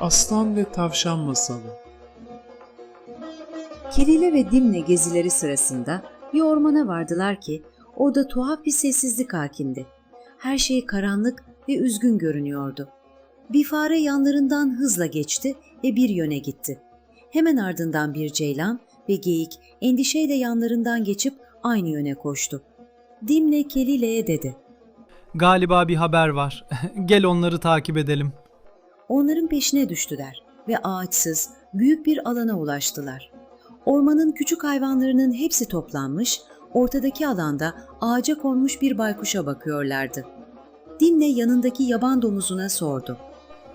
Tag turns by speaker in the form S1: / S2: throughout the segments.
S1: Aslan ve Tavşan Masalı.
S2: Kelile ve Dimne gezileri sırasında bir ormana vardılar ki orada tuhaf bir sessizlik hakimdi. Her şey karanlık ve üzgün görünüyordu. Bir fare yanlarından hızla geçti ve bir yöne gitti. Hemen ardından bir ceylan ve geyik endişeyle yanlarından geçip aynı yöne koştu. Dimne Kelile'ye dedi.
S3: Galiba bir haber var. Gel onları takip edelim.
S2: Onların peşine düştüler ve ağaçsız, büyük bir alana ulaştılar. Ormanın küçük hayvanlarının hepsi toplanmış, ortadaki alanda ağaca konmuş bir baykuşa bakıyorlardı. Dimne yanındaki yaban domuzuna sordu.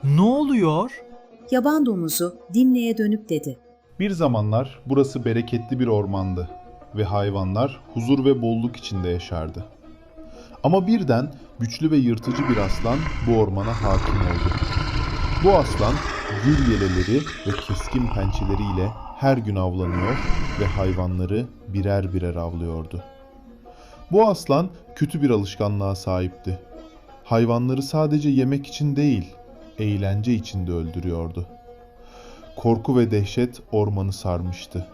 S3: Ne oluyor?
S2: Yaban domuzu Dimne'ye dönüp dedi.
S4: Bir zamanlar burası bereketli bir ormandı ve hayvanlar huzur ve bolluk içinde yaşardı. Ama birden güçlü ve yırtıcı bir aslan bu ormana hakim oldu. Bu aslan gül yeleleri ve keskin pençeleriyle her gün avlanıyor ve hayvanları birer birer avlıyordu. Bu aslan kötü bir alışkanlığa sahipti. Hayvanları sadece yemek için değil, eğlence için de öldürüyordu. Korku ve dehşet ormanı sarmıştı.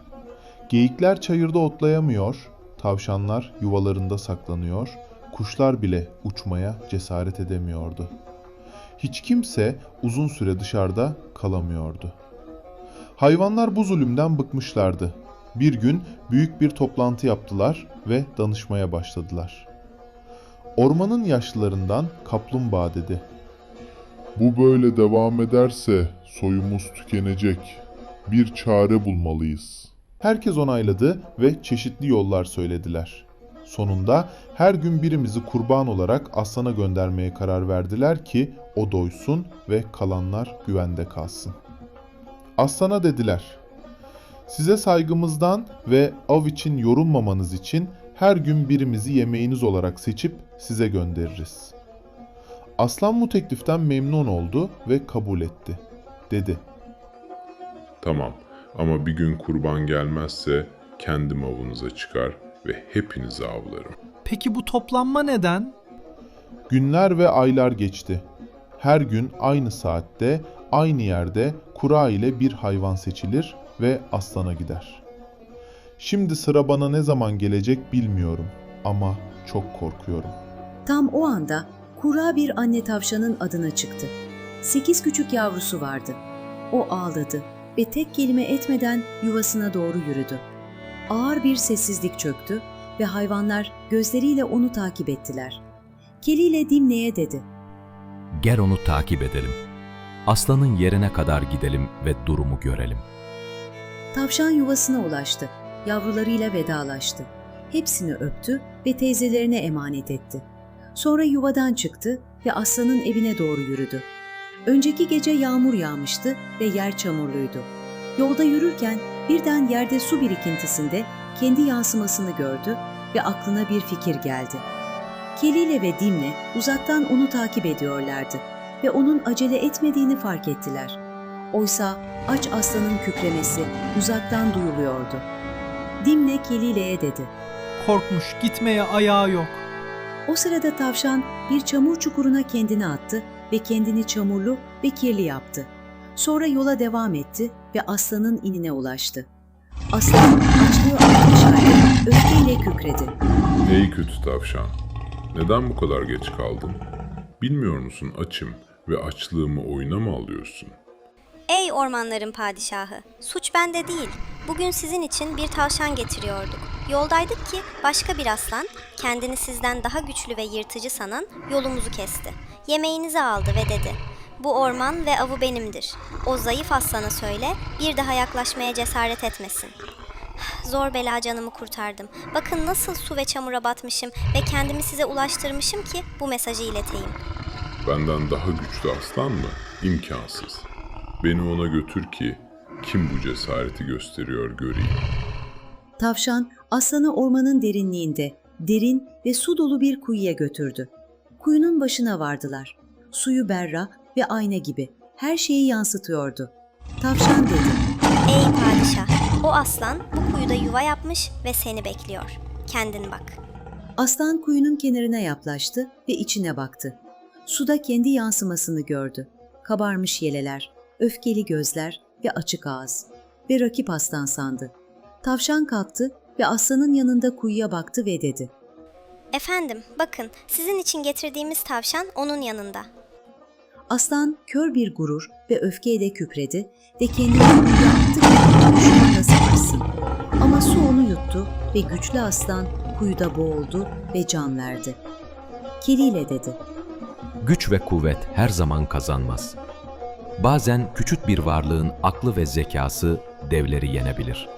S4: Geyikler çayırda otlayamıyor, tavşanlar yuvalarında saklanıyor, kuşlar bile uçmaya cesaret edemiyordu. Hiç kimse uzun süre dışarıda kalamıyordu. Hayvanlar bu zulümden bıkmışlardı. Bir gün büyük bir toplantı yaptılar ve danışmaya başladılar. Ormanın yaşlılarından kaplumbağa dedi.
S5: Bu böyle devam ederse soyumuz tükenecek. Bir çare bulmalıyız.
S4: Herkes onayladı ve çeşitli yollar söylediler. Sonunda her gün birimizi kurban olarak aslana göndermeye karar verdiler ki o doysun ve kalanlar güvende kalsın. Aslana dediler, size saygımızdan ve av için yorulmamanız için her gün birimizi yemeğiniz olarak seçip size göndeririz. Aslan bu tekliften memnun oldu ve kabul etti. Dedi,
S5: Tamam ama bir gün kurban gelmezse kendim avınıza çıkar ve hepinizi avlarım.
S3: Peki bu toplanma neden?
S4: Günler ve aylar geçti. Her gün aynı saatte, aynı yerde kura ile bir hayvan seçilir ve aslana gider. Şimdi sıra bana ne zaman gelecek bilmiyorum ama çok korkuyorum.
S2: Tam o anda kura bir anne tavşanın adına çıktı. 8 küçük yavrusu vardı. O ağladı ve tek kelime etmeden yuvasına doğru yürüdü. Ağır bir sessizlik çöktü ve hayvanlar gözleriyle onu takip ettiler. Keliyle Dimne'ye dedi.
S6: Gel onu takip edelim. Aslanın yerine kadar gidelim ve durumu görelim.
S2: Tavşan yuvasına ulaştı. Yavrularıyla vedalaştı. Hepsini öptü ve teyzelerine emanet etti. Sonra yuvadan çıktı ve aslanın evine doğru yürüdü. Önceki gece yağmur yağmıştı ve yer çamurluydu. Yolda yürürken birden yerde su birikintisinde kendi yansımasını gördü ve aklına bir fikir geldi. Kelile ve Dimne uzaktan onu takip ediyorlardı ve onun acele etmediğini fark ettiler. Oysa aç aslanın kükremesi uzaktan duyuluyordu. Dimne Kelile'ye dedi.
S3: Korkmuş, gitmeye ayağı yok.
S2: O sırada tavşan bir çamur çukuruna kendini attı ve kendini çamurlu ve kirli yaptı. Sonra yola devam etti ve aslanın inine ulaştı. Aslan açlığı artmış halde öfkeyle kükredi.
S5: Ey kötü tavşan, neden bu kadar geç kaldın? Bilmiyor musun açım ve açlığımı oyuna mı alıyorsun?
S7: Ey ormanların padişahı, suç bende değil. Bugün sizin için bir tavşan getiriyorduk. Yoldaydık ki başka bir aslan, kendini sizden daha güçlü ve yırtıcı sanan yolumuzu kesti. Yemeğinizi aldı ve dedi, bu orman ve avı benimdir. O zayıf aslana söyle, bir daha yaklaşmaya cesaret etmesin. Zor bela canımı kurtardım. Bakın nasıl su ve çamura batmışım ve kendimi size ulaştırmışım ki bu mesajı ileteyim.
S5: Benden daha güçlü aslan mı? İmkansız. Beni ona götür ki kim bu cesareti gösteriyor göreyim.
S2: Tavşan aslanı ormanın derinliğinde, derin ve su dolu bir kuyuya götürdü. Kuyunun başına vardılar. Suyu berrak ve ayna gibi her şeyi yansıtıyordu. Tavşan dedi.
S7: Ey padişah, o aslan bu kuyuda yuva yapmış ve seni bekliyor. Kendin bak.
S2: Aslan kuyunun kenarına yaklaştı ve içine baktı. Suda kendi yansımasını gördü. Kabarmış yeleler, öfkeli gözler ve açık ağız ve rakip aslan sandı. Tavşan kalktı ve aslanın yanında kuyuya baktı ve dedi:
S7: Efendim, bakın sizin için getirdiğimiz tavşan onun yanında.
S2: Aslan kör bir gurur ve öfkeyle kükredi ve kendini kuyuya attı ki düşman nasıl açsın. Ama su onu yuttu ve güçlü aslan kuyuda boğuldu ve can verdi. Keliyle dedi:
S6: Güç ve kuvvet her zaman kazanmaz. Bazen küçük bir varlığın aklı ve zekası devleri yenebilir.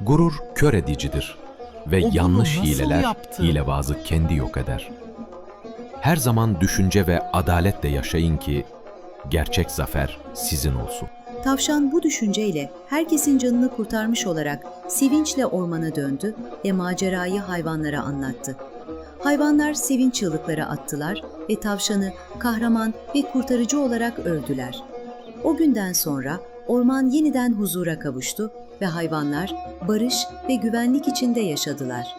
S6: Gurur kör edicidir ve
S3: O bunu
S6: yanlış
S3: nasıl
S6: hileler
S3: yaptı?
S6: hilebazı kendi yok eder. Her zaman düşünce ve adaletle yaşayın ki gerçek zafer sizin olsun.
S2: Tavşan bu düşünceyle herkesin canını kurtarmış olarak sevinçle ormana döndü ve macerayı hayvanlara anlattı. Hayvanlar sevinç çığlıkları attılar ve tavşanı kahraman ve kurtarıcı olarak övdüler. O günden sonra orman yeniden huzura kavuştu ve hayvanlar barış ve güvenlik içinde yaşadılar.